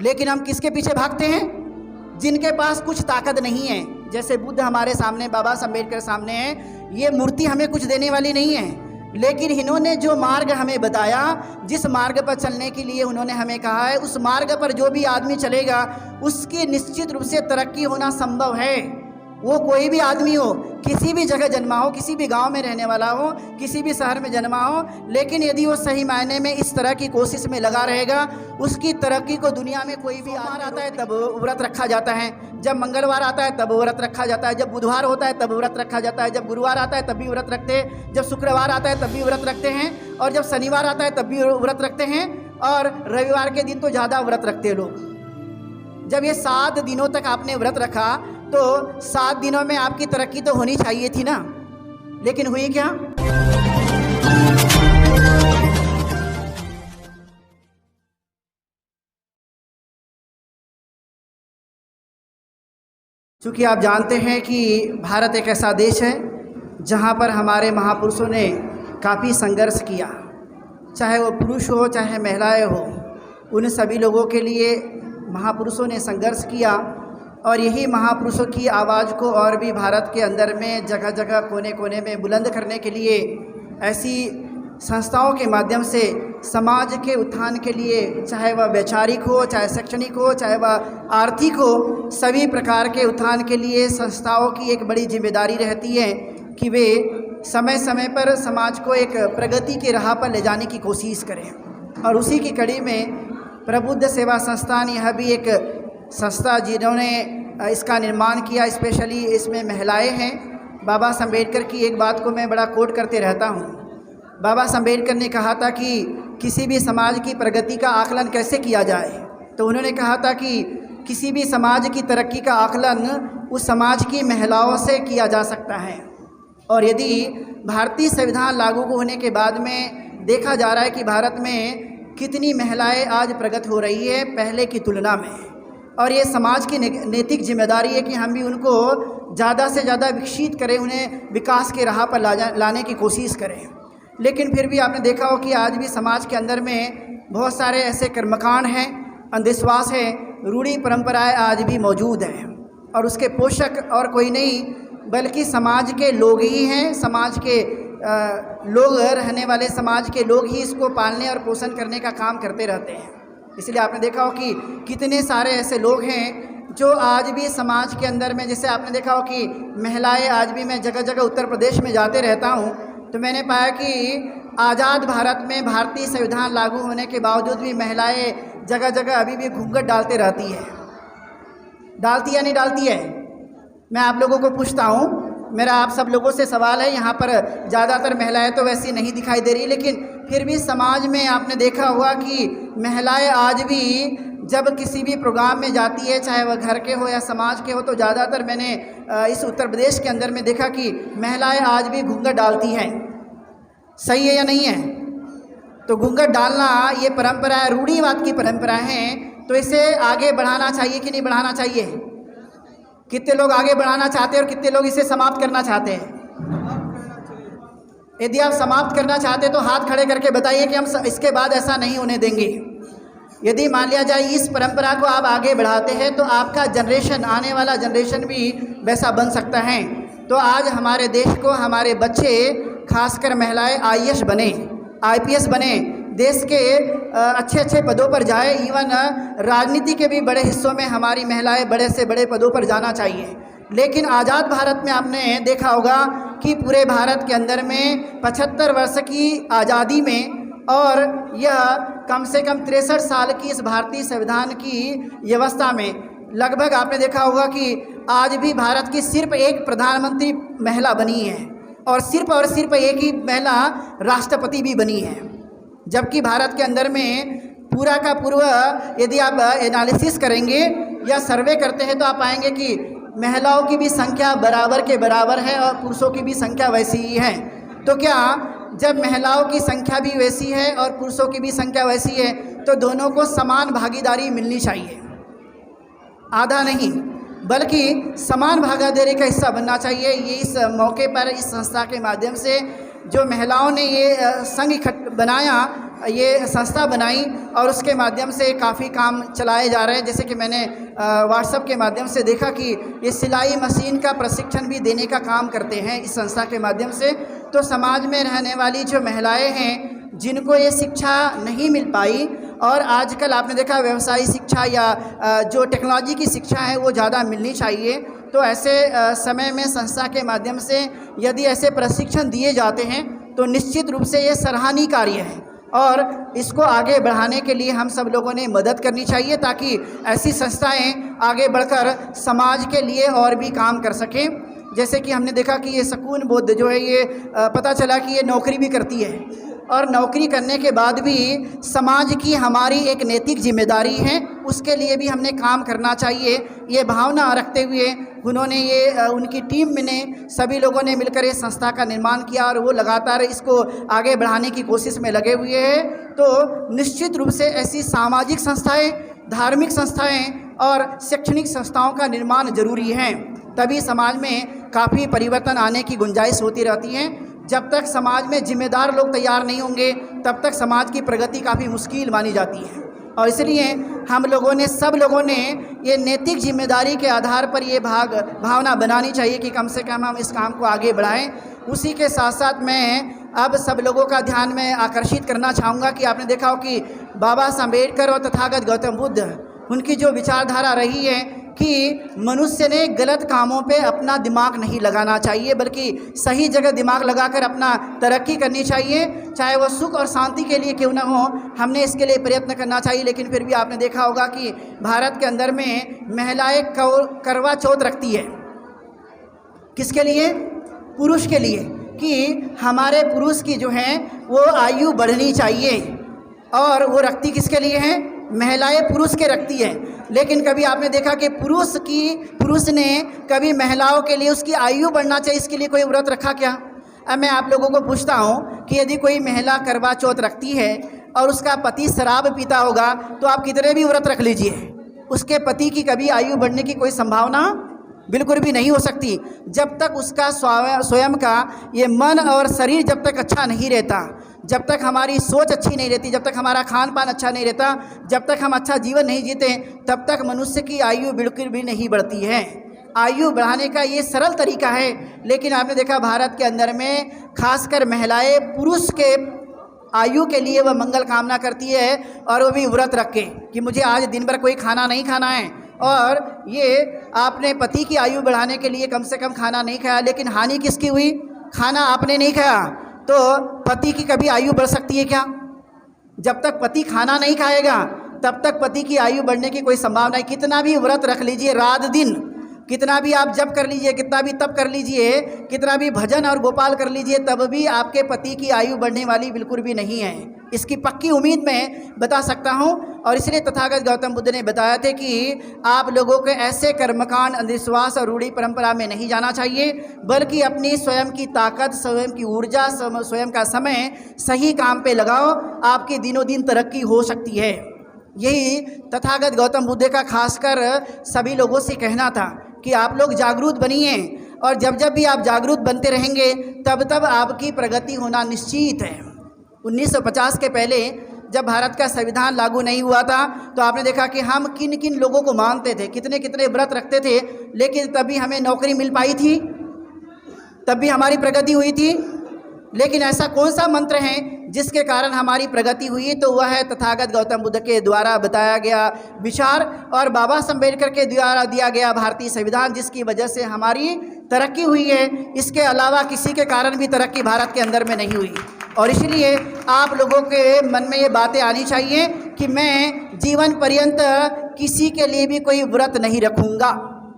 लेकिन हम किसके पीछे भागते हैं? जिनके पास कुछ ताकत नहीं है। जैसे बुद्ध हमारे सामने, बाबा साहब अम्बेडकर सामने है, ये मूर्ति हमें कुछ देने वाली नहीं है, लेकिन इन्होंने जो मार्ग हमें बताया, जिस मार्ग पर चलने के लिए उन्होंने हमें कहा है, उस मार्ग पर जो भी आदमी चलेगा उसकी निश्चित रूप से तरक्की होना संभव है। वो कोई भी आदमी हो, किसी भी जगह जन्मा हो, किसी भी गांव में रहने वाला हो, किसी भी शहर में जन्मा हो, लेकिन यदि वो सही मायने में इस तरह की कोशिश में लगा रहेगा, उसकी तरक्की को दुनिया में कोई भी सोमवार आता है तब व्रत रखा जाता है, जब मंगलवार आता है तब व्रत रखा जाता है, जब बुधवार होता है तब व्रत रखा जाता है, जब गुरुवार आता है तब भी व्रत रखते हैं, जब शुक्रवार आता है तब भी व्रत रखते हैं, और जब शनिवार आता है तब भी व्रत रखते हैं, और रविवार के दिन तो ज़्यादा व्रत रखते हैं लोग। जब ये 7 दिनों तक आपने व्रत रखा तो 7 दिनों में आपकी तरक्की तो होनी चाहिए थी ना, लेकिन हुई क्या? क्योंकि आप जानते हैं कि भारत एक ऐसा देश है जहाँ पर हमारे महापुरुषों ने काफ़ी संघर्ष किया, चाहे वो पुरुष हो चाहे महिलाएं हो, उन सभी लोगों के लिए महापुरुषों ने संघर्ष किया। और यही महापुरुषों की आवाज़ को और भी भारत के अंदर में जगह जगह कोने कोने में बुलंद करने के लिए ऐसी संस्थाओं के माध्यम से समाज के उत्थान के लिए, चाहे वह वैचारिक हो, चाहे शैक्षणिक हो, चाहे वह आर्थिक हो, सभी प्रकार के उत्थान के लिए संस्थाओं की एक बड़ी जिम्मेदारी रहती है कि वे समय समय पर समाज को एक प्रगति के राह पर ले जाने की कोशिश करें। और उसी की कड़ी में प्रबुद्ध सेवा संस्थान, यह भी एक संस्था जिन्होंने इसका निर्माण किया, स्पेशली इसमें महिलाएं हैं। बाबा साहब अम्बेडकर की एक बात को मैं बड़ा कोट करते रहता हूँ। बाबा साहब अम्बेडकर ने कहा था कि किसी भी समाज की प्रगति का आकलन कैसे किया जाए, तो उन्होंने कहा था कि किसी भी समाज की तरक्की का आकलन उस समाज की महिलाओं से किया जा सकता है। और यदि भारतीय संविधान लागू होने के बाद में देखा जा रहा है कि भारत में कितनी महिलाएं आज प्रगति हो रही है पहले की तुलना में, और ये समाज की नैतिक जिम्मेदारी है कि हम भी उनको ज़्यादा से ज़्यादा विकसित करें, उन्हें विकास के राह पर लाने की कोशिश करें। लेकिन फिर भी आपने देखा हो कि आज भी समाज के अंदर में बहुत सारे ऐसे कर्मकांड हैं, अंधविश्वास है, रूढ़ी परंपराएं आज भी मौजूद हैं, और उसके पोषक और कोई नहीं बल्कि समाज के लोग ही हैं। समाज के लोग, रहने वाले समाज के लोग ही इसको पालने और पोषण करने का काम करते रहते हैं। इसलिए आपने देखा हो कि कितने सारे ऐसे लोग हैं जो आज भी समाज के अंदर में, जैसे आपने देखा हो कि महिलाएं आज भी, मैं जगह जगह उत्तर प्रदेश में जाते रहता हूं, तो मैंने पाया कि आज़ाद भारत में भारतीय संविधान लागू होने के बावजूद भी महिलाएं जगह जगह अभी भी घूंघट डालते रहती है। डालती है नहीं डालती है? मैं आप लोगों को पूछता हूँ, मेरा आप सब लोगों से सवाल है, यहाँ पर ज़्यादातर महिलाएं तो वैसी नहीं दिखाई दे रही, लेकिन फिर भी समाज में आपने देखा होगा कि महिलाएं आज भी जब किसी भी प्रोग्राम में जाती है, चाहे वह घर के हो या समाज के हो, तो ज़्यादातर मैंने इस उत्तर प्रदेश के अंदर में देखा कि महिलाएं आज भी घूंघट डालती हैं। सही है या नहीं है? तो घूंघट डालना ये परंपरा है, रूढ़िवाद की परंपरा है, तो इसे आगे बढ़ाना चाहिए कि नहीं बढ़ाना चाहिए? कितने लोग आगे बढ़ाना चाहते हैं और कितने लोग इसे समाप्त करना चाहते हैं? यदि आप समाप्त करना चाहते हैं तो हाथ खड़े करके बताइए कि हम इसके बाद ऐसा नहीं होने देंगे। यदि मान लिया जाए इस परंपरा को आप आगे बढ़ाते हैं तो आपका जनरेशन, आने वाला जनरेशन भी वैसा बन सकता है। तो आज हमारे देश को, हमारे बच्चे, खासकर महिलाएं IAS बने, IPS बने, देश के अच्छे अच्छे पदों पर जाए, इवन राजनीति के भी बड़े हिस्सों में हमारी महिलाएं बड़े से बड़े पदों पर जाना चाहिए। लेकिन आज़ाद भारत में आपने देखा होगा कि पूरे भारत के अंदर में 75 वर्ष की आज़ादी में और यह कम से कम 63 साल की इस भारतीय संविधान की व्यवस्था में लगभग आपने देखा होगा कि आज भी भारत की सिर्फ एक प्रधानमंत्री महिला बनी है, और सिर्फ एक ही महिला राष्ट्रपति भी बनी है। जबकि भारत के अंदर में पूरा का पूरा यदि आप एनालिसिस करेंगे या सर्वे करते हैं तो आप पाएंगे कि महिलाओं की भी संख्या बराबर के बराबर है और पुरुषों की भी संख्या वैसी ही है। तो क्या जब महिलाओं की संख्या भी वैसी है और पुरुषों की भी संख्या वैसी है तो दोनों को समान भागीदारी मिलनी चाहिए, आधा नहीं बल्कि समान भागीदारी का हिस्सा बनना चाहिए। ये इस मौके पर इस संस्था के माध्यम से जो महिलाओं ने ये संघ बनाया ये संस्था बनाई और उसके माध्यम से काफ़ी काम चलाए जा रहे हैं। जैसे कि मैंने व्हाट्सएप के माध्यम से देखा कि ये सिलाई मशीन का प्रशिक्षण भी देने का काम करते हैं इस संस्था के माध्यम से। तो समाज में रहने वाली जो महिलाएं हैं जिनको ये शिक्षा नहीं मिल पाई, और आजकल आपने देखा व्यवसायी शिक्षा या जो टेक्नोलॉजी की शिक्षा है वो ज़्यादा मिलनी चाहिए। तो ऐसे समय में संस्था के माध्यम से यदि ऐसे प्रशिक्षण दिए जाते हैं तो निश्चित रूप से ये सराहनीय कार्य है और इसको आगे बढ़ाने के लिए हम सब लोगों ने मदद करनी चाहिए ताकि ऐसी संस्थाएं आगे बढ़कर समाज के लिए और भी काम कर सकें। जैसे कि हमने देखा कि ये सकून बुद्ध जो है ये पता चला कि ये नौकरी भी करती है और नौकरी करने के बाद भी समाज की हमारी एक नैतिक जिम्मेदारी है, उसके लिए भी हमने काम करना चाहिए। ये भावना रखते हुए उन्होंने ये उनकी टीम में ने सभी लोगों ने मिलकर ये संस्था का निर्माण किया और वो लगातार इसको आगे बढ़ाने की कोशिश में लगे हुए हैं। तो निश्चित रूप से ऐसी सामाजिक संस्थाएं, धार्मिक संस्थाएं और शैक्षणिक संस्थाओं का निर्माण जरूरी है, तभी समाज में काफ़ी परिवर्तन आने की गुंजाइश होती रहती है। जब तक समाज में जिम्मेदार लोग तैयार नहीं होंगे तब तक समाज की प्रगति काफ़ी मुश्किल मानी जाती है। और इसलिए हम लोगों ने सब लोगों ने ये नैतिक जिम्मेदारी के आधार पर ये भावना बनानी चाहिए कि कम से कम हम इस काम को आगे बढ़ाएं। उसी के साथ साथ मैं अब सब लोगों का ध्यान में आकर्षित करना चाहूँगा कि आपने देखा हो कि बाबा साहब अम्बेडकर और तथागत गौतम बुद्ध, उनकी जो विचारधारा रही है कि मनुष्य ने गलत कामों पे अपना दिमाग नहीं लगाना चाहिए बल्कि सही जगह दिमाग लगाकर अपना तरक्की करनी चाहिए, चाहे वह सुख और शांति के लिए क्यों ना हो, हमने इसके लिए प्रयत्न करना चाहिए। लेकिन फिर भी आपने देखा होगा कि भारत के अंदर में महिलाएं करवा चौथ रखती है, किसके लिए? पुरुष के लिए, कि हमारे पुरुष की जो है वो आयु बढ़नी चाहिए, और वो रखती किसके लिए है? महिलाएं पुरुष के रखती है। लेकिन कभी आपने देखा कि पुरुष ने कभी महिलाओं के लिए उसकी आयु बढ़ना चाहिए इसके लिए कोई व्रत रखा क्या? अब मैं आप लोगों को पूछता हूँ कि यदि कोई महिला करवा चौथ रखती है और उसका पति शराब पीता होगा तो आप कितने भी व्रत रख लीजिए, उसके पति की कभी आयु बढ़ने की कोई संभावना बिल्कुल भी नहीं हो सकती। जब तक उसका स्वयं का ये मन और शरीर जब तक अच्छा नहीं रहता, जब तक हमारी सोच अच्छी नहीं रहती, जब तक हमारा खान पान अच्छा नहीं रहता, जब तक हम अच्छा जीवन नहीं जीते, तब तक मनुष्य की आयु बिल्कुल भी नहीं बढ़ती है। आयु बढ़ाने का ये सरल तरीका है। लेकिन आपने देखा भारत के अंदर में खासकर महिलाएं पुरुष के आयु के लिए वह मंगल कामना करती है और वो भी व्रत रख के कि मुझे आज दिन भर कोई खाना नहीं खाना है, और ये आपने पति की आयु बढ़ाने के लिए कम से कम खाना नहीं खाया, लेकिन हानि किसकी हुई? खाना आपने नहीं खाया, तो पति की कभी आयु बढ़ सकती है क्या? जब तक पति खाना नहीं खाएगा तब तक पति की आयु बढ़ने की कोई संभावना नहीं। कितना भी व्रत रख लीजिए रात दिन, कितना भी आप जप कर लीजिए, कितना भी तप कर लीजिए, कितना भी भजन और गोपाल कर लीजिए, तब भी आपके पति की आयु बढ़ने वाली बिल्कुल भी नहीं है। इसकी पक्की उम्मीद मैं बता सकता हूँ। और इसलिए तथागत गौतम बुद्ध ने बताया थे कि आप लोगों के ऐसे कर्मकांड, अंधविश्वास और रूढ़ी परंपरा में नहीं जाना चाहिए, बल्कि अपनी स्वयं की ताकत, स्वयं की ऊर्जा, स्वयं का समय सही काम पे लगाओ, आपकी दिनों दिन तरक्की हो सकती है। यही तथागत गौतम बुद्ध का खासकर सभी लोगों से कहना था कि आप लोग जागरूक बनिए, और जब जब भी आप जागरूक बनते रहेंगे तब तब आपकी प्रगति होना निश्चित है। 1950 के पहले जब भारत का संविधान लागू नहीं हुआ था तो आपने देखा कि हम किन किन लोगों को मानते थे, कितने कितने व्रत रखते थे, लेकिन तभी हमें नौकरी मिल पाई थी, तब भी हमारी प्रगति हुई थी। लेकिन ऐसा कौन सा मंत्र है जिसके कारण हमारी प्रगति हुई? तो वह है तथागत गौतम बुद्ध के द्वारा बताया गया विचार और बाबा साहब अम्बेडकर के द्वारा दिया गया भारतीय संविधान, जिसकी वजह से हमारी तरक्की हुई है। इसके अलावा किसी के कारण भी तरक्की भारत के अंदर में नहीं हुई। और इसलिए आप लोगों के मन में ये बातें आनी चाहिए कि मैं जीवन पर्यंत किसी के लिए भी कोई व्रत नहीं रखूँगा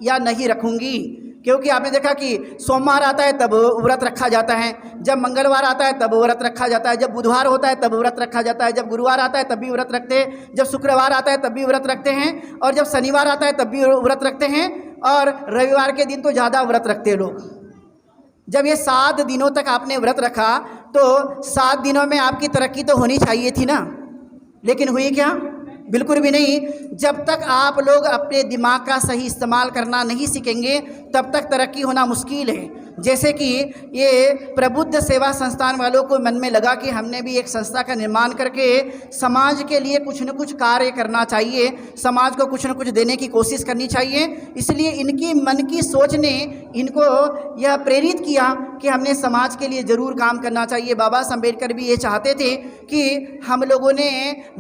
या नहीं रखूँगी, क्योंकि आपने देखा कि सोमवार आता है तब व्रत रखा जाता है, जब मंगलवार आता है तब व्रत रखा जाता है, जब बुधवार होता है तब व्रत रखा जाता है, जब गुरुवार आता है तब भी व्रत रखते हैं, जब शुक्रवार आता है तब भी व्रत रखते हैं, और जब शनिवार आता है तब भी व्रत रखते हैं, और रविवार के दिन तो ज़्यादा व्रत रखते हैं लोग। जब ये 7 दिनों तक आपने व्रत रखा तो 7 दिनों में आपकी तरक्की तो होनी चाहिए थी ना, लेकिन हुई क्या? बिल्कुल भी नहीं। जब तक आप लोग अपने दिमाग का सही इस्तेमाल करना नहीं सीखेंगे तब तक तरक्की होना मुश्किल है। जैसे कि ये प्रबुद्ध सेवा संस्थान वालों को मन में लगा कि हमने भी एक संस्था का निर्माण करके समाज के लिए कुछ न कुछ कार्य करना चाहिए, समाज को कुछ न कुछ देने की कोशिश करनी चाहिए। इसलिए इनकी मन की सोच ने इनको यह प्रेरित किया कि हमने समाज के लिए ज़रूर काम करना चाहिए। बाबा साहब अम्बेडकर भी ये चाहते थे कि हम लोगों ने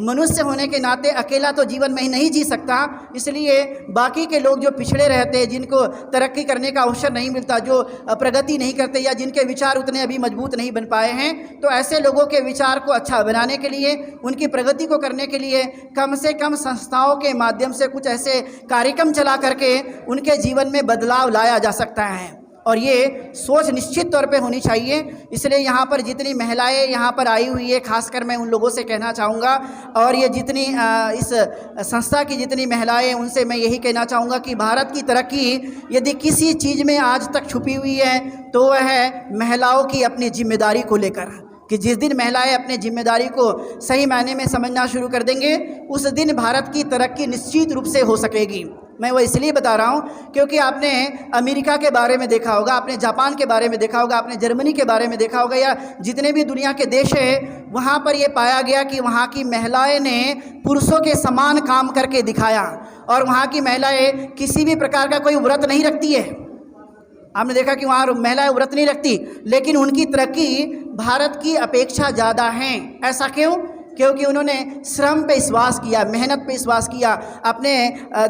मनुष्य होने के नाते अकेला तो जीवन में ही नहीं जी सकता, इसलिए बाकी के लोग जो पिछड़े रहते हैं, जिनको तरक्की करने का अवसर नहीं मिलता, जो प्रगति नहीं करते या जिनके विचार उतने अभी मजबूत नहीं बन पाए हैं, तो ऐसे लोगों के विचार को अच्छा बनाने के लिए, उनकी प्रगति को करने के लिए कम से कम संस्थाओं के माध्यम से कुछ ऐसे कार्यक्रम चला करके उनके जीवन में बदलाव लाया जा सकता है। और ये सोच निश्चित तौर पे होनी चाहिए। इसलिए यहाँ पर जितनी महिलाएं यहाँ पर आई हुई है, खासकर मैं उन लोगों से कहना चाहूँगा, और ये जितनी इस संस्था की जितनी महिलाएं, उनसे मैं यही कहना चाहूँगा कि भारत की तरक्की यदि किसी चीज़ में आज तक छुपी हुई है तो वह है महिलाओं की अपनी जिम्मेदारी को लेकर, कि जिस दिन महिलाएं अपनी जिम्मेदारी को सही मायने में समझना शुरू कर देंगे उस दिन भारत की तरक्की निश्चित रूप से हो सकेगी। मैं वो इसलिए बता रहा हूँ क्योंकि आपने अमेरिका के बारे में देखा होगा, आपने जापान के बारे में देखा होगा, आपने जर्मनी के बारे में देखा होगा, या जितने भी दुनिया के देश हैं वहाँ पर ये पाया गया कि वहाँ की महिलाएं ने पुरुषों के समान काम करके दिखाया। और वहाँ की महिलाएं किसी भी प्रकार का कोई व्रत नहीं रखती है। आपने देखा कि वहाँ महिलाएं व्रत नहीं रखती, लेकिन उनकी तरक्की भारत की अपेक्षा ज़्यादा है। ऐसा क्यों? क्योंकि उन्होंने श्रम पे विश्वास किया, मेहनत पे विश्वास किया, अपने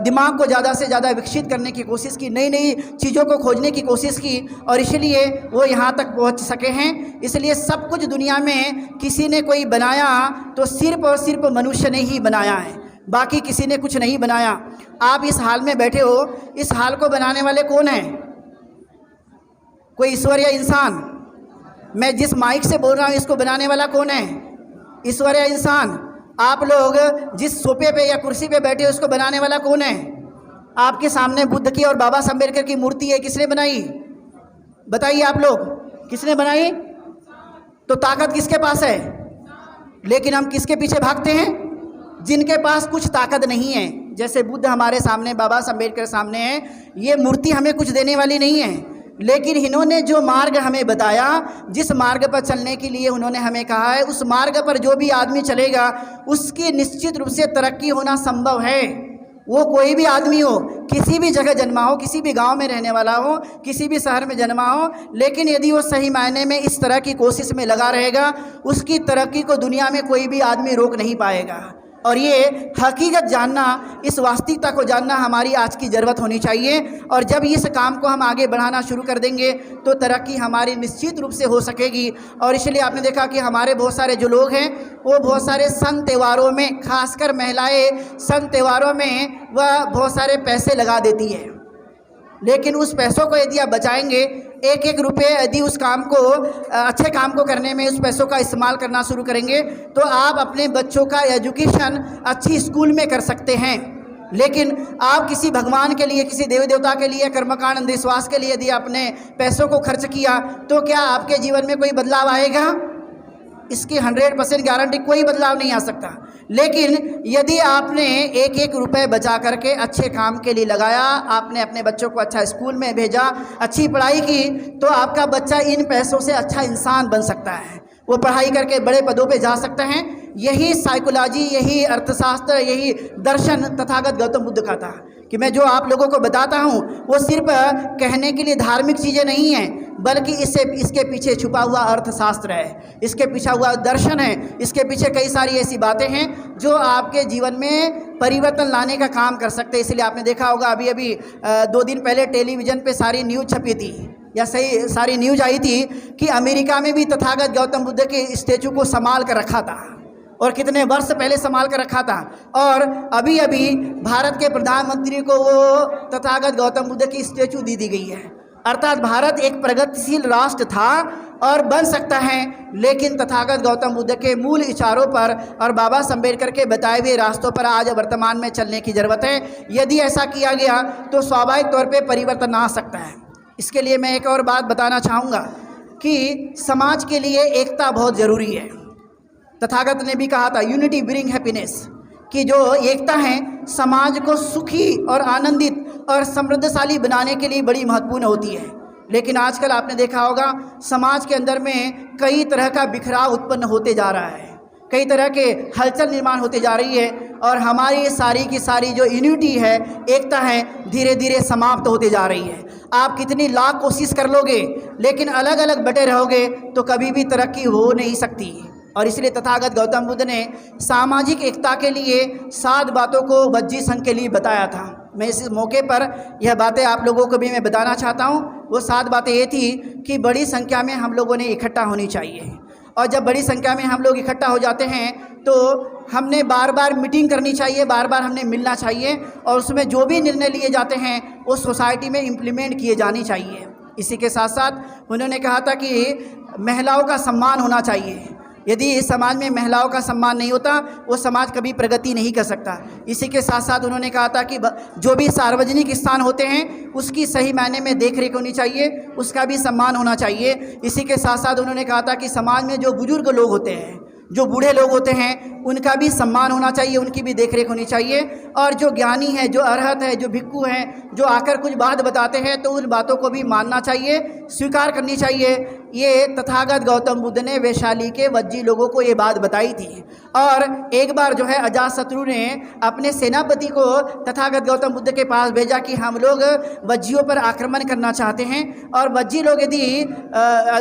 दिमाग को ज़्यादा से ज़्यादा विकसित करने की कोशिश की, नई नई चीज़ों को खोजने की कोशिश की, और इसलिए वो यहाँ तक पहुँच सके हैं। इसलिए सब कुछ दुनिया में किसी ने कोई बनाया तो सिर्फ और सिर्फ मनुष्य ने ही बनाया है, बाकी किसी ने कुछ नहीं बनाया। आप इस हाल में बैठे हो, इस हाल को बनाने वाले कौन हैं? कोई ईश्वर या इंसान? मैं जिस माइक से बोल रहा हूँ इसको बनाने वाला कौन है? ईश्वर या इंसान? आप लोग जिस सोफे पे या कुर्सी पे बैठे हो उसको बनाने वाला कौन है? आपके सामने बुद्ध की और बाबा साहब अम्बेडकर की मूर्ति है, किसने बनाई? बताइए आप लोग, किसने बनाई? तो ताकत किसके पास है? लेकिन हम किसके पीछे भागते हैं? जिनके पास कुछ ताकत नहीं है। जैसे बुद्ध हमारे सामने, बाबा साहब अम्बेडकर सामने है, ये मूर्ति हमें कुछ देने वाली नहीं है, लेकिन इन्होंने जो मार्ग हमें बताया, जिस मार्ग पर चलने के लिए उन्होंने हमें कहा है, उस मार्ग पर जो भी आदमी चलेगा उसकी निश्चित रूप से तरक्की होना संभव है। वो कोई भी आदमी हो, किसी भी जगह जन्मा हो, किसी भी गांव में रहने वाला हो, किसी भी शहर में जन्मा हो, लेकिन यदि वो सही मायने में इस तरह की कोशिश में लगा रहेगा, उसकी तरक्की को दुनिया में कोई भी आदमी रोक नहीं पाएगा। और ये हकीकत जानना, इस वास्तविकता को जानना हमारी आज की ज़रूरत होनी चाहिए। और जब इस काम को हम आगे बढ़ाना शुरू कर देंगे तो तरक्की हमारी निश्चित रूप से हो सकेगी। और इसलिए आपने देखा कि हमारे बहुत सारे जो लोग हैं वो बहुत सारे सन त्योहारों में, खासकर महिलाएं सन त्योहारों में वह बहुत सारे पैसे लगा देती है, लेकिन उस पैसों को यदि आप बचाएंगे, एक एक रुपये यदि उस काम को, अच्छे काम को करने में उस पैसों का इस्तेमाल करना शुरू करेंगे तो आप अपने बच्चों का एजुकेशन अच्छी स्कूल में कर सकते हैं। लेकिन आप किसी भगवान के लिए, किसी देवी देवता के लिए, कर्मकांड अंधविश्वास के लिए यदि आपने पैसों को खर्च किया तो क्या आपके जीवन में कोई बदलाव आएगा? इसकी 100% गारंटी, कोई बदलाव नहीं आ सकता। लेकिन यदि आपने एक एक रुपए बचा करके अच्छे काम के लिए लगाया, आपने अपने बच्चों को अच्छा स्कूल में भेजा, अच्छी पढ़ाई की, तो आपका बच्चा इन पैसों से अच्छा इंसान बन सकता है, वो पढ़ाई करके बड़े पदों पे जा सकते हैं। यही साइकोलॉजी, यही अर्थशास्त्र, यही दर्शन तथागत गौतम बुद्ध का था कि मैं जो आप लोगों को बताता हूँ वो सिर्फ कहने के लिए धार्मिक चीज़ें नहीं हैं, बल्कि इसके पीछे छुपा हुआ अर्थशास्त्र है, इसके पीछे हुआ दर्शन है, इसके पीछे कई सारी ऐसी बातें हैं जो आपके जीवन में परिवर्तन लाने का काम कर सकते हैं। इसलिए आपने देखा होगा अभी 2 दिन पहले टेलीविज़न पे सारी न्यूज़ छपी थी, या सारी न्यूज़ आई थी कि अमेरिका में भी तथागत गौतम बुद्ध के स्टैचू को संभाल कर रखा था, और कितने वर्ष पहले संभाल कर रखा था। और अभी अभी भारत के प्रधानमंत्री को वो तथागत गौतम बुद्ध की स्टैचू दी गई है। अर्थात भारत एक प्रगतिशील राष्ट्र था और बन सकता है, लेकिन तथागत गौतम बुद्ध के मूल विचारों पर और बाबा साहब अम्बेडकर के बताए हुए रास्तों पर आज वर्तमान में चलने की ज़रूरत है। यदि ऐसा किया गया तो स्वाभाविक तौर पर परिवर्तन आ सकता है। इसके लिए मैं एक और बात बताना चाहूँगा कि समाज के लिए एकता बहुत ज़रूरी है। तथागत ने भी कहा था, यूनिटी ब्रिंग हैप्पीनेस, कि जो एकता है समाज को सुखी और आनंदित और समृद्धशाली बनाने के लिए बड़ी महत्वपूर्ण होती है। लेकिन आजकल आपने देखा होगा समाज के अंदर में कई तरह का बिखराव उत्पन्न होते जा रहा है, कई तरह के हलचल निर्माण होते जा रही है और हमारी सारी की सारी जो यूनिटी है, एकता है, धीरे धीरे समाप्त होते जा रही है। आप कितनी लाख कोशिश कर लोगे लेकिन अलग अलग बटे रहोगे तो कभी भी तरक्की हो नहीं सकती। और इसलिए तथागत गौतम बुद्ध ने सामाजिक एकता के लिए 7 बातों को वज्जी संघ के लिए बताया था। मैं इस मौके पर यह बातें आप लोगों को भी मैं बताना चाहता हूँ। वो 7 बातें ये थी कि बड़ी संख्या में हम लोगों ने इकट्ठा होनी चाहिए, और जब बड़ी संख्या में हम लोग इकट्ठा हो जाते हैं तो हमने बार बार मीटिंग करनी चाहिए, बार बार हमने मिलना चाहिए और उसमें जो भी निर्णय लिए जाते हैं वो सोसाइटी में इम्प्लीमेंट किए जानी चाहिए। इसी के साथ साथ उन्होंने कहा था कि महिलाओं का सम्मान होना चाहिए। यदि इस समाज में महिलाओं का सम्मान नहीं होता वो समाज कभी प्रगति नहीं कर सकता। इसी के साथ साथ उन्होंने कहा था कि जो भी सार्वजनिक स्थान होते हैं उसकी सही मायने में देख रेख होनी चाहिए, उसका भी सम्मान होना चाहिए। इसी के साथ साथ उन्होंने कहा था कि समाज में जो बुजुर्ग लोग होते हैं, जो बूढ़े लोग होते हैं, उनका भी सम्मान होना चाहिए, उनकी भी देखरेख होनी चाहिए। और जो ज्ञानी है, जो अरहत है, जो भिक्खु हैं, जो आकर कुछ बात बताते हैं तो उन बातों को भी मानना चाहिए, स्वीकार करनी चाहिए। ये तथागत गौतम बुद्ध ने वैशाली के वज्जी लोगों को ये बात बताई थी। और एक बार जो है अजातशत्रु ने अपने सेनापति को तथागत गौतम बुद्ध के पास भेजा कि हम लोग वज्जियों पर आक्रमण करना चाहते हैं और वज्जी लोग यदि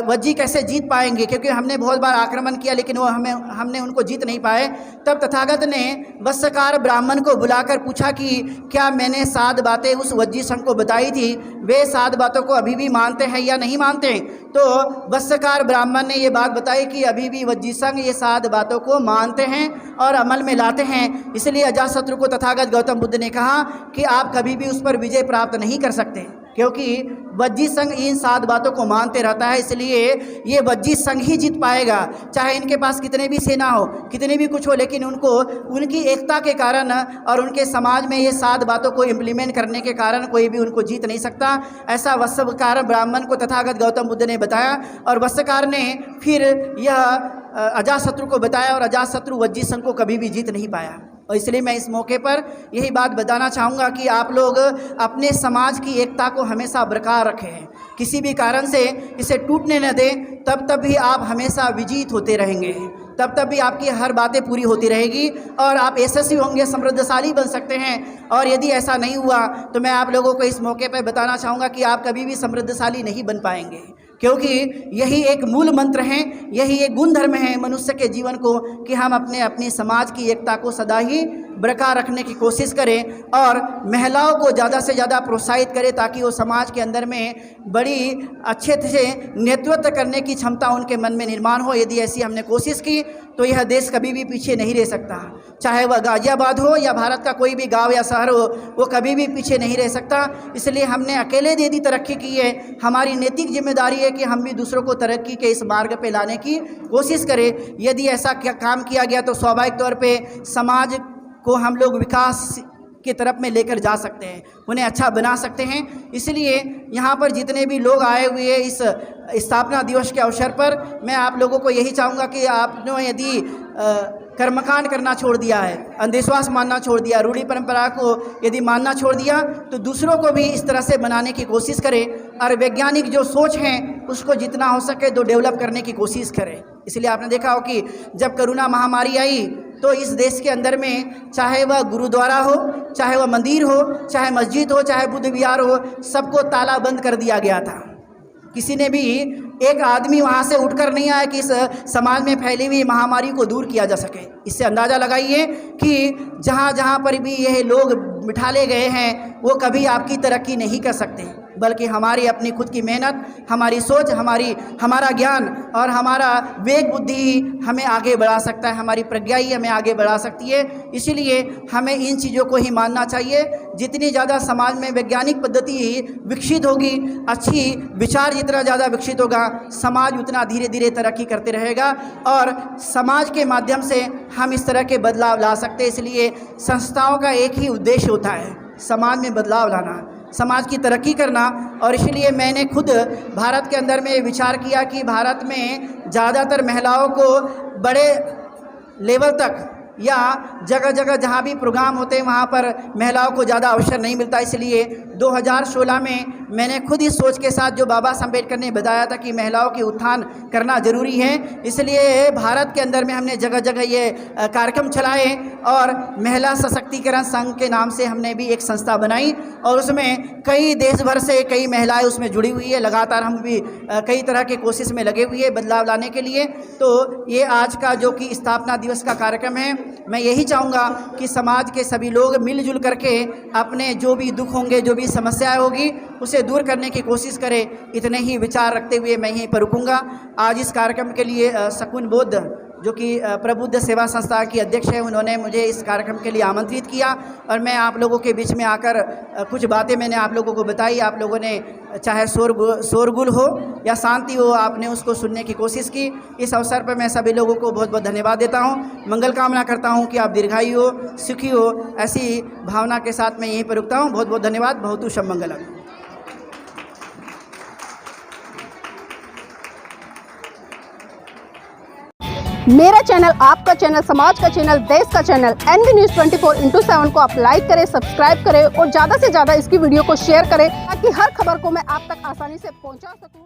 वज्जी कैसे जीत पाएंगे, क्योंकि हमने बहुत बार आक्रमण किया लेकिन वो हमने उनको जीत नहीं पाए। तब तथागत ने वत्सकार ब्राह्मण को बुलाकर पूछा कि क्या मैंने 7 बातें उस वज्जी संघ को बताई थी, वे 7 बातों को अभी भी मानते हैं या नहीं मानते। तो वत्सकार ब्राह्मण ने ये बात बताई कि अभी भी वज्जी संघ ये 7 बातों को मानते हैं और अमल में लाते हैं। इसलिए अजातशत्रु को तथागत गौतम बुद्ध ने कहा कि आप कभी भी उस पर विजय प्राप्त नहीं कर सकते, क्योंकि वज्जी संघ इन 7 बातों को मानते रहता है। इसलिए ये वज्जी संघ ही जीत पाएगा, चाहे इनके पास कितने भी सेना हो, कितने भी कुछ हो, लेकिन उनको उनकी एकता के कारण और उनके समाज में ये 7 बातों को इम्प्लीमेंट करने के कारण कोई भी उनको जीत नहीं सकता। ऐसा वत्सकार ब्राह्मण को तथागत गौतम बुद्ध ने बताया और वत्सकार ने फिर यह अजातशत्रु को बताया और अजातशत्रु वज्जी संघ को कभी भी जीत नहीं पाया। और इसलिए मैं इस मौके पर यही बात बताना चाहूँगा कि आप लोग अपने समाज की एकता को हमेशा बरकरार रखें, किसी भी कारण से इसे टूटने न दें। तब भी आप हमेशा विजित होते रहेंगे, तब भी आपकी हर बातें पूरी होती रहेगी और आप यशस्वी होंगे, समृद्धशाली बन सकते हैं। और यदि ऐसा नहीं हुआ तो मैं आप लोगों को इस मौके पर बताना चाहूँगा कि आप कभी भी समृद्धशाली नहीं बन पाएंगे, क्योंकि यही एक मूल मंत्र है, यही एक गुण धर्म है मनुष्य के जीवन को कि हम अपनी समाज की एकता को सदा ही बरकरार रखने की कोशिश करें और महिलाओं को ज़्यादा से ज़्यादा प्रोत्साहित करें ताकि वो समाज के अंदर में बड़ी अच्छे से नेतृत्व करने की क्षमता उनके मन में निर्माण हो। यदि ऐसी हमने कोशिश की तो यह देश कभी भी पीछे नहीं रह सकता, चाहे वह गाजियाबाद हो या भारत का कोई भी गांव या शहर हो, वो कभी भी पीछे नहीं रह सकता। इसलिए हमने अकेले यदि तरक्की की है, हमारी नैतिक जिम्मेदारी है कि हम भी दूसरों को तरक्की के इस मार्ग पे लाने की कोशिश करें। यदि ऐसा काम किया गया तो स्वाभाविक तौर पे समाज को हम लोग विकास की तरफ में लेकर जा सकते हैं, उन्हें अच्छा बना सकते हैं। इसलिए यहाँ पर जितने भी लोग आए हुए हैं इस स्थापना दिवस के अवसर पर, मैं आप लोगों को यही चाहूँगा कि आपने यदि कर्मकांड करना छोड़ दिया है, अंधविश्वास मानना छोड़ दिया, रूढ़ी परंपरा को यदि मानना छोड़ दिया तो दूसरों को भी इस तरह से बनाने की कोशिश करें और वैज्ञानिक जो सोच है उसको जितना हो सके तो डेवलप करने की कोशिश करें। इसलिए आपने देखा हो कि जब कोरोना महामारी आई तो इस देश के अंदर में चाहे वह गुरुद्वारा हो, चाहे वह मंदिर हो, चाहे मस्जिद हो, चाहे बुद्ध विहार हो, सबको ताला बंद कर दिया गया था। किसी ने भी एक आदमी वहाँ से उठकर नहीं आया कि इस समाज में फैली हुई महामारी को दूर किया जा सके। इससे अंदाज़ा लगाइए कि जहाँ जहाँ पर भी यह लोग बिठाले गए हैं वो कभी आपकी तरक्की नहीं कर सकते, बल्कि हमारी अपनी खुद की मेहनत, हमारी सोच, हमारा ज्ञान और हमारा विवेक बुद्धि हमें आगे बढ़ा सकता है, हमारी प्रज्ञा ही हमें आगे बढ़ा सकती है। इसीलिए हमें इन चीज़ों को ही मानना चाहिए। जितनी ज़्यादा समाज में वैज्ञानिक पद्धति विकसित होगी, अच्छी विचार जितना ज़्यादा विकसित होगा, समाज उतना धीरे धीरे तरक्की करते रहेगा और समाज के माध्यम से हम इस तरह के बदलाव ला सकते हैं। इसलिए संस्थाओं का एक ही उद्देश्य होता है, समाज में बदलाव लाना, समाज की तरक्की करना। और इसलिए मैंने खुद भारत के अंदर में विचार किया कि भारत में ज़्यादातर महिलाओं को बड़े लेवल तक या जगह जगह जहाँ भी प्रोग्राम होते हैं वहाँ पर महिलाओं को ज़्यादा अवसर नहीं मिलता। इसलिए 2016 में मैंने खुद इस सोच के साथ जो बाबा साहब अम्बेडकर ने बताया था कि महिलाओं की उत्थान करना ज़रूरी है, इसलिए भारत के अंदर में हमने जगह जगह ये कार्यक्रम चलाए और महिला सशक्तिकरण संघ के नाम से हमने भी एक संस्था बनाई और उसमें कई देश भर से कई महिलाएं उसमें जुड़ी हुई है। लगातार हम भी कई तरह के कोशिश में लगे हुए हैं बदलाव लाने के लिए। तो ये आज का जो कि स्थापना दिवस का कार्यक्रम है, मैं यही चाहूँगा कि समाज के सभी लोग मिलजुल करके अपने जो भी दुख होंगे, जो भी समस्याएं होगी, उसे दूर करने की कोशिश करें। इतने ही विचार रखते हुए मैं यहीं पर रुकूंगा। आज इस कार्यक्रम के लिए शकुन बोध जो कि प्रबुद्ध सेवा संस्था की अध्यक्ष है, उन्होंने मुझे इस कार्यक्रम के लिए आमंत्रित किया और मैं आप लोगों के बीच में आकर कुछ बातें मैंने आप लोगों को बताई। आप लोगों ने चाहे शोरगुल हो या शांति हो, आपने उसको सुनने की कोशिश की। इस अवसर पर मैं सभी लोगों को बहुत बहुत धन्यवाद देता हूँ। मंगल कामना करता हूँ कि आप दीर्घायु हो, सुखी हो। ऐसी भावना के साथ मैं यहीं पर रुकता हूँ। बहुत बहुत धन्यवाद। बहुत शुभ मंगलम। मेरा चैनल, आपका चैनल, समाज का चैनल, देश का चैनल NV News 24/7 को आप लाइक करें, सब्सक्राइब करें और ज़्यादा से ज़्यादा इसकी वीडियो को शेयर करें ताकि हर खबर को मैं आप तक आसानी से पहुंचा सकूं।